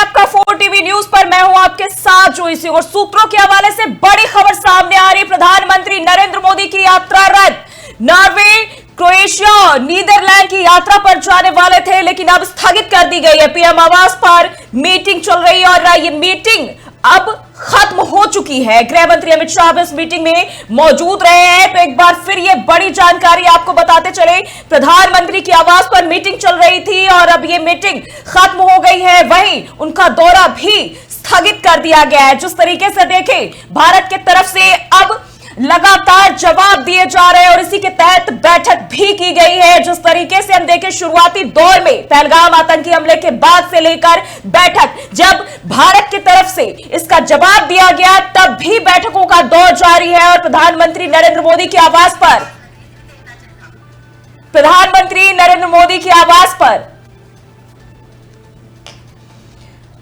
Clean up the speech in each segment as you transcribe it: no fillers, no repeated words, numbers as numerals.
आपका 4 TV news पर। मैं हूं आपके साथ जोईसी और सूत्रों के हवाले से बड़ी खबर सामने आ रही। प्रधानमंत्री नरेंद्र मोदी की यात्रा रद्द। नॉर्वे, क्रोएशिया और नीदरलैंड की यात्रा पर जाने वाले थे, लेकिन अब स्थगित कर दी गई है। पीएम आवास पर मीटिंग चल रही है और ये मीटिंग अब खत्म हो चुकी है। गृह मंत्री अमित शाह इस मीटिंग में मौजूद रहे हैं। तो एक बार फिर ये बड़ी जानकारी आपको बताते चले, प्रधानमंत्री की आवास पर मीटिंग चल रही थी और अब ये मीटिंग खत्म हो गई है। वहीं उनका दौरा भी स्थगित कर दिया गया है। जिस तरीके से देखें, भारत की तरफ से अब लगातार जवाब दिए जा रहे हैं और इसी के तहत बैठक भी की गई है। जिस तरीके से हम देखें, शुरुआती दौर में पहलगाम आतंकी हमले के बाद से लेकर बैठक, जब भारत की तरफ से इसका जवाब दिया गया, तब भी बैठकों का दौर जारी है। और प्रधानमंत्री नरेंद्र मोदी के आवास पर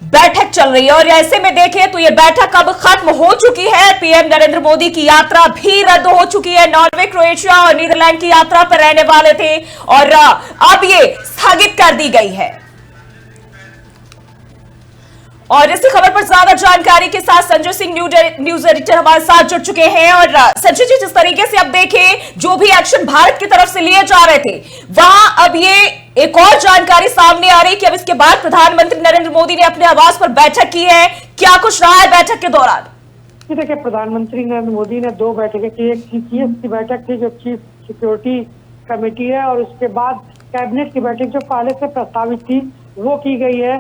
बैठक चल रही है और ऐसे में देखें तो ये बैठक अब खत्म हो चुकी है। पीएम नरेंद्र मोदी की यात्रा भी रद्द हो चुकी है। नॉर्वे, क्रोएशिया और नीदरलैंड की यात्रा पर रहने वाले थे और अब ये स्थगित कर दी गई है। और इसी खबर पर ज्यादा जानकारी के साथ संजय सिंह न्यूज एडिटर हमारे साथ जुड़ चुके हैं। और संजय जी, जिस तरीके से अब देखें, जो भी एक्शन भारत की तरफ से लिए जा रहे थे, वहां अब ये एक और जानकारी सामने आ रही कि अब इसके बाद प्रधानमंत्री नरेंद्र मोदी ने अपने आवास पर बैठक की है। क्या कुछ रहा है बैठक के दौरान? देखिए, प्रधानमंत्री नरेंद्र मोदी ने 2 बैठकें की। एक सीसीएस की बैठक थी जो चीफ सिक्योरिटी कमेटी है, और उसके बाद कैबिनेट की बैठक जो पहले से प्रस्तावित थी वो की गई है।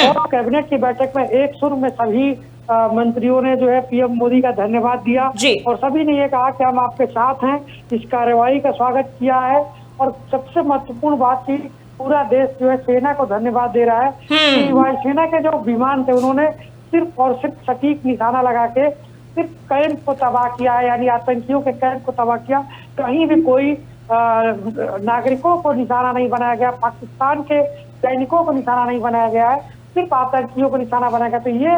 और कैबिनेट की बैठक में एक सुर में सभी मंत्रियों ने जो है पीएम मोदी का धन्यवाद दिया और सभी ने ये कहा कि हम आपके साथ हैं, इस कार्रवाई का स्वागत किया है। और सबसे महत्वपूर्ण बात थी, पूरा देश जो है सेना को धन्यवाद दे रहा है कि वायुसेना के जो विमान थे उन्होंने सिर्फ और सिर्फ सटीक निशाना लगा के सिर्फ कैंप को तबाह किया है, यानी आतंकियों के कैंप को तबाह किया। कहीं भी कोई नागरिकों को निशाना नहीं बनाया गया, पाकिस्तान के सैनिकों को निशाना नहीं बनाया गया है, सिर्फ आतंकियों को निशाना बनाया गया। तो ये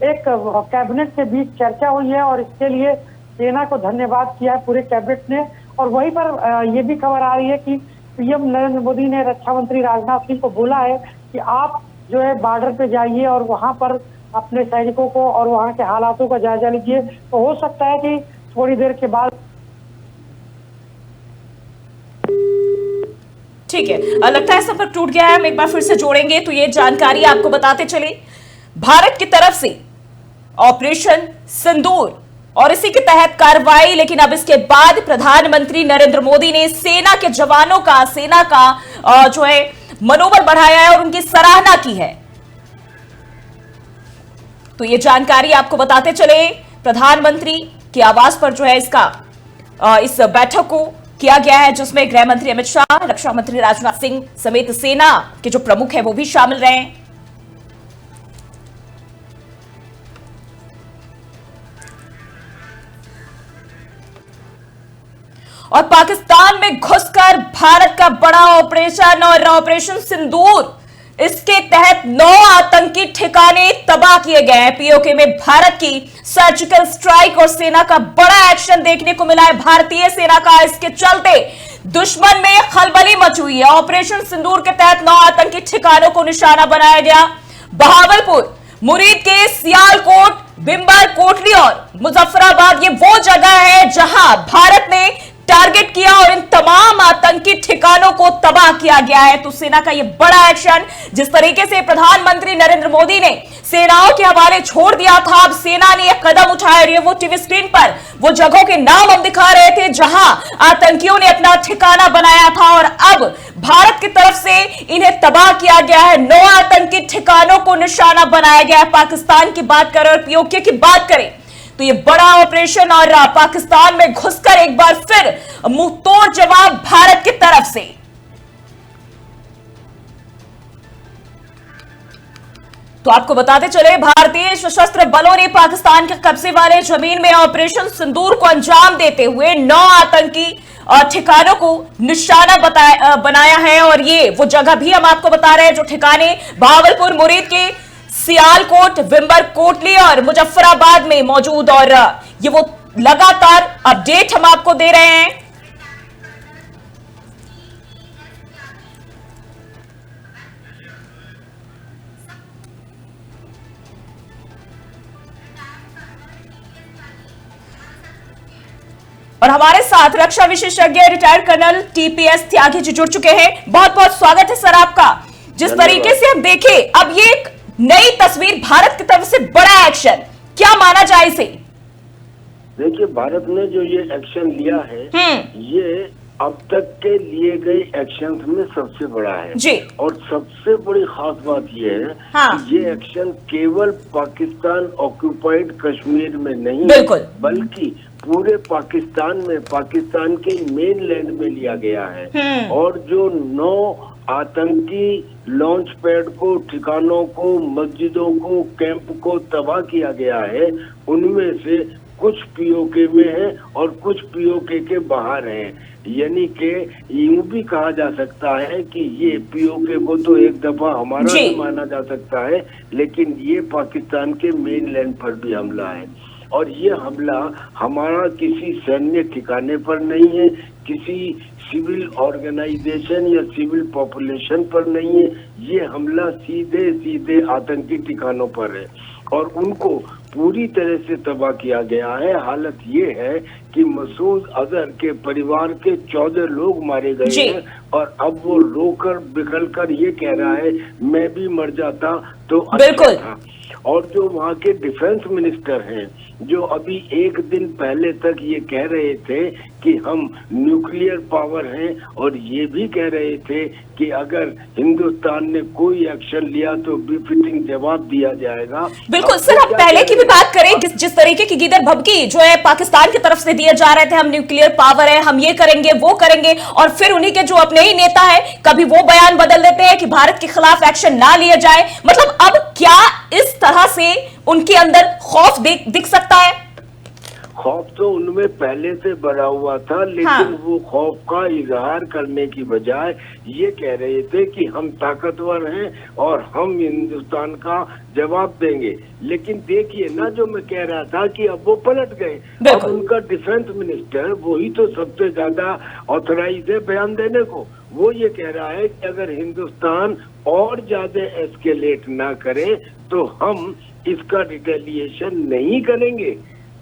एक कैबिनेट के बीच चर्चा हुई है और इसके लिए सेना को धन्यवाद किया है पूरे कैबिनेट ने। और वहीं पर ये भी खबर आ रही है कि पीएम नरेंद्र मोदी ने रक्षा मंत्री राजनाथ सिंह को बोला है कि आप जो है बॉर्डर पे जाइए और वहां पर अपने सैनिकों को और वहां के हालातों का जायजा लीजिए। तो हो सकता है कि थोड़ी देर के बाद। ठीक है, लगता है संपर्क टूट गया है। हम एक बार फिर से जोड़ेंगे तो ये जानकारी आपको बताते चले, भारत की तरफ से ऑपरेशन सिंदूर और इसी के तहत कार्रवाई, लेकिन अब इसके बाद प्रधानमंत्री नरेंद्र मोदी ने सेना के जवानों का, सेना का जो है मनोबल बढ़ाया है और उनकी सराहना की है। तो ये जानकारी आपको बताते चले, प्रधानमंत्री के आवास पर जो है इस बैठक को किया गया है, जिसमें गृह मंत्री अमित शाह, रक्षा मंत्री राजनाथ सिंह समेत सेना के जो प्रमुख हैं वो भी शामिल रहे। और पाकिस्तान में घुसकर भारत का बड़ा ऑपरेशन और ऑपरेशन सिंदूर, इसके तहत 9 आतंकी ठिकाने तबाह किए गए हैं। पीओके में भारत की सर्जिकल स्ट्राइक और सेना का बड़ा एक्शन देखने को मिला है, भारतीय सेना का। इसके चलते दुश्मन में खलबली मची हुई है। ऑपरेशन सिंदूर के तहत 9 आतंकी ठिकानों को निशाना बनाया गया। बहावलपुर, मुरीद के सियालकोट, बिम्बर, कोटली और मुजफ्फराबाद, ये वो जगह है जहां भारत ने टारगेट किया और इन तमाम आतंकी ठिकानों को तबाह किया गया है। तो सेना का यह बड़ा एक्शन, जिस तरीके से प्रधानमंत्री नरेंद्र मोदी ने सेनाओं के हवाले छोड़ दिया था, अब सेना ने यह कदम उठाया। रही है वो टीवी स्क्रीन पर वो जगहों के नाम हम दिखा रहे थे जहां आतंकियों ने अपना ठिकाना बनाया था और अब भारत की तरफ से इन्हें तबाह किया गया है। 9 आतंकी ठिकानों को निशाना बनाया गया है। पाकिस्तान की बात करें और पीओके की बात करें तो ये बड़ा ऑपरेशन और पाकिस्तान में घुसकर एक बार फिर मुंहतोड़ जवाब भारत की तरफ से। तो आपको बताते चले, भारतीय सशस्त्र बलों ने पाकिस्तान के कब्जे वाले जमीन में ऑपरेशन सिंदूर को अंजाम देते हुए 9 आतंकी ठिकानों को निशाना बनाया है। और ये वो जगह भी हम आपको बता रहे हैं जो ठिकाने बहावलपुर, मुरीद के सियालकोट, विंबर, कोटली और मुजफ्फराबाद में मौजूद। और ये वो लगातार अपडेट हम आपको दे रहे हैं। और हमारे साथ रक्षा विशेषज्ञ retired colonel TPS Tyagi ji जुड़ चुके हैं। बहुत बहुत स्वागत है सर आपका। जिस तरीके से हम देखें, अब ये एक नई तस्वीर, भारत की तरफ से बड़ा एक्शन, क्या माना जाए इसे? देखिए, भारत ने जो ये एक्शन लिया है ये अब तक के लिए गए एक्शन में सबसे बड़ा है जी। और सबसे बड़ी खास बात ये है कि ये एक्शन केवल पाकिस्तान ऑक्यूपाइड कश्मीर में नहीं बल्कि पूरे पाकिस्तान में, पाकिस्तान के मेन लैंड में लिया गया है। और जो 9 आतंकी लॉन्च पैड को, ठिकानों को, मस्जिदों को, कैंप को तबाह किया गया है, उनमें से कुछ पीओके में है और कुछ पीओके के बाहर हैं। यानी कि यूं भी कहा जा सकता है कि ये पीओके को तो एक दफा हमारा भी माना जा सकता है, लेकिन ये पाकिस्तान के मेन लैंड पर भी हमला है। और ये हमला हमारा किसी सैन्य ठिकाने पर नहीं है, किसी सिविल ऑर्गेनाइजेशन या सिविल पॉपुलेशन पर नहीं है, ये हमला सीधे सीधे आतंकी ठिकानों पर है और उनको पूरी तरह से तबाह किया गया है। हालत ये है कि मसूद अजहर के परिवार के 14 लोग मारे गए हैं और अब वो रोकर बिखर कर ये कह रहा है मैं भी मर जाता तो अच्छा था। और जो वहाँ के डिफेंस मिनिस्टर हैं, जो अभी एक दिन पहले तक ये कह रहे थे कि हम न्यूक्लियर पावर हैं और ये भी कह रहे थे कि अगर हिंदुस्तान ने कोई एक्शन लिया तो बिफिटिंग जवाब दिया जाएगा। बिल्कुल सर, आप पहले की भी बात करें, जिस तरीके की गिदर भभकी जो है पाकिस्तान की तरफ से दिए जा रहे थे, हम न्यूक्लियर पावर है, हम ये करेंगे वो करेंगे, और फिर उन्हीं के जो अपने ही नेता है कभी वो बयान बदल देते हैं कि भारत के खिलाफ एक्शन ना लिया जाए। मतलब अब क्या इस तरह से उनके अंदर खौफ दिख सकता है? खौफ तो उनमें पहले से भरा हुआ था, लेकिन वो खौफ का इजहार करने की बजाय ये कह रहे थे कि हम ताकतवर हैं और हम हिंदुस्तान का जवाब देंगे। लेकिन देखिए ना, जो मैं कह रहा था कि अब वो पलट गए। अब उनका डिफेंस मिनिस्टर, वही तो सबसे ज्यादा ऑथराइज है बयान देने को, वो ये कह रहा है कि अगर हिंदुस्तान और ज्यादा एस्केलेट ना करे तो हम इसका रिटेलिएशन नहीं करेंगे।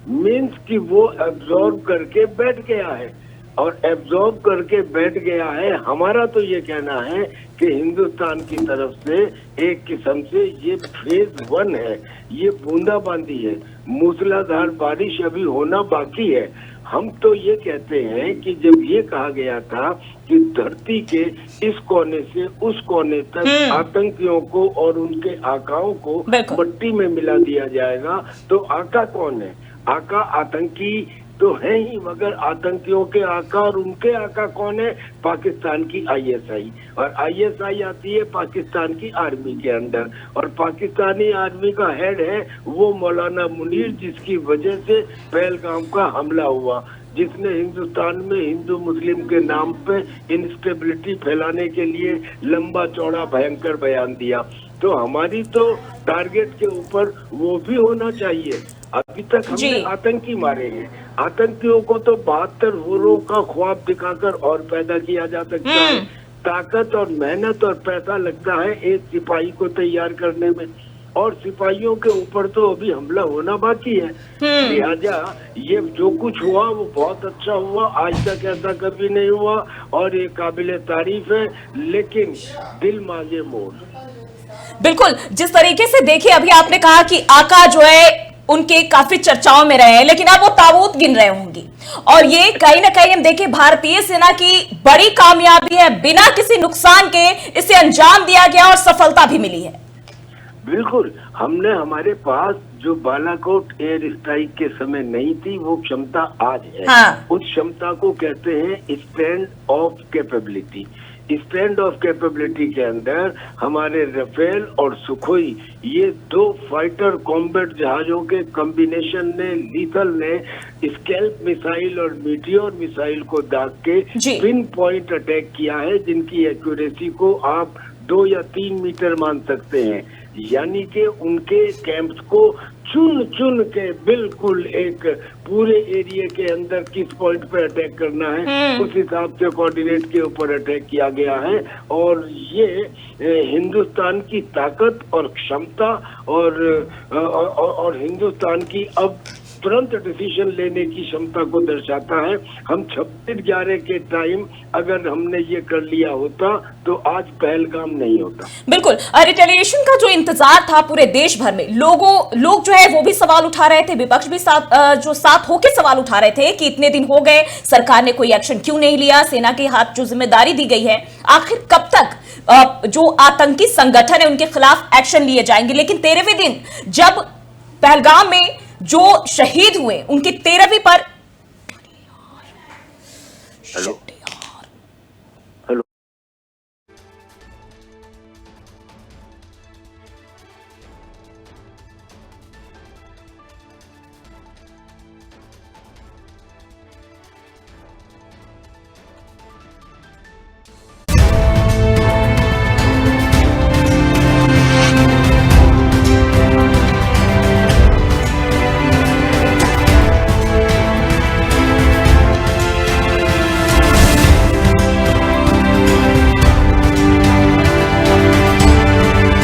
मीन्स कि वो एब्जॉर्ब करके बैठ गया है और एब्जॉर्ब करके बैठ गया है। हमारा तो ये कहना है कि हिंदुस्तान की तरफ से एक किस्म से ये फेज 1 है, ये बूंदाबांदी है, मूसलाधार बारिश अभी होना बाकी है। हम तो ये कहते हैं कि जब ये कहा गया था कि धरती के इस कोने से उस कोने तक आतंकियों को और उनके आकाओं को मट्टी में मिला दिया जाएगा, तो आका कौन है? आका आतंकी तो है ही, मगर आतंकियों के आका और उनके आका कौन है? पाकिस्तान की आईएसआई, और आईएसआई आती है पाकिस्तान की आर्मी के अंदर, और पाकिस्तानी आर्मी का हेड है वो मौलाना मुनीर, जिसकी वजह से पहलगाम का हमला हुआ, जिसने हिंदुस्तान में हिंदू मुस्लिम के नाम पे इंस्टेबिलिटी फैलाने के लिए लंबा चौड़ा भयंकर बयान दिया। तो हमारी तो टारगेट के ऊपर वो भी होना चाहिए। अभी तक हमने आतंकी मारे हैं, आतंकियों को तो 72 वोरों का ख्वाब दिखाकर और पैदा किया जा सकता है। ताकत और मेहनत और पैसा लगता है एक सिपाही को तैयार करने में, और सिपाहियों के ऊपर तो अभी हमला होना बाकी है। लिहाजा ये जो कुछ हुआ वो बहुत अच्छा हुआ, आज तक ऐसा कभी नहीं हुआ और ये काबिले तारीफ है, लेकिन दिल मांगे मोर। बिल्कुल, जिस तरीके से देखिए, अभी आपने कहा कि आका जो है उनके काफी चर्चाओं में रहे हैं, लेकिन अब वो ताबूत गिन रहे होंगे, और ये कहीं ना कहीं हम देखिए भारतीय सेना की बड़ी कामयाबी है। बिना किसी नुकसान के इसे अंजाम दिया गया और सफलता भी मिली है। बिल्कुल, हमने, हमारे पास जो बालाकोट एयर स्ट्राइक के समय नहीं थी वो क्षमता आज है। उस क्षमता को कहते हैं stand of capability. Stand of capability के अंदर हमारे राफेल और सुखोई, ये 2 फाइटर कॉम्बैट जहाजों के कॉम्बिनेशन ने, लीथल ने स्कैल्प मिसाइल और मीटियोर मिसाइल को दाग के पिन पॉइंट अटैक किया है, जिनकी एक्यूरेसी को आप 2 या 3 मीटर मान सकते हैं। यानी कि उनके कैंप्स को चुन चुन के बिल्कुल एक पूरे एरिया के अंदर किस पॉइंट पर अटैक करना है उस हिसाब से कोऑर्डिनेट के ऊपर अटैक किया गया है। और ये हिंदुस्तान की ताकत और क्षमता और हिंदुस्तान की अब तुरंत डिसीजन लेने की क्षमता को दर्शाता है। हम 26/11 के टाइम अगर हमने ये कर लिया होता तो आज पहलगाम नहीं होता। बिल्कुल, रिटेलिएशन का जो इंतजार था पूरे देश भर में, लोग जो है वो भी सवाल उठा रहे थे, विपक्ष भी साथ होकर सवाल उठा रहे थे कि इतने दिन हो गए, सरकार ने कोई एक्शन क्यों नहीं लिया, सेना के हाथ जो जिम्मेदारी दी गई है, आखिर कब तक जो आतंकी संगठन है उनके खिलाफ एक्शन लिए जाएंगे। लेकिन 13वें दिन जब पहलगाम में जो शहीद हुए उनकी 13वीं पर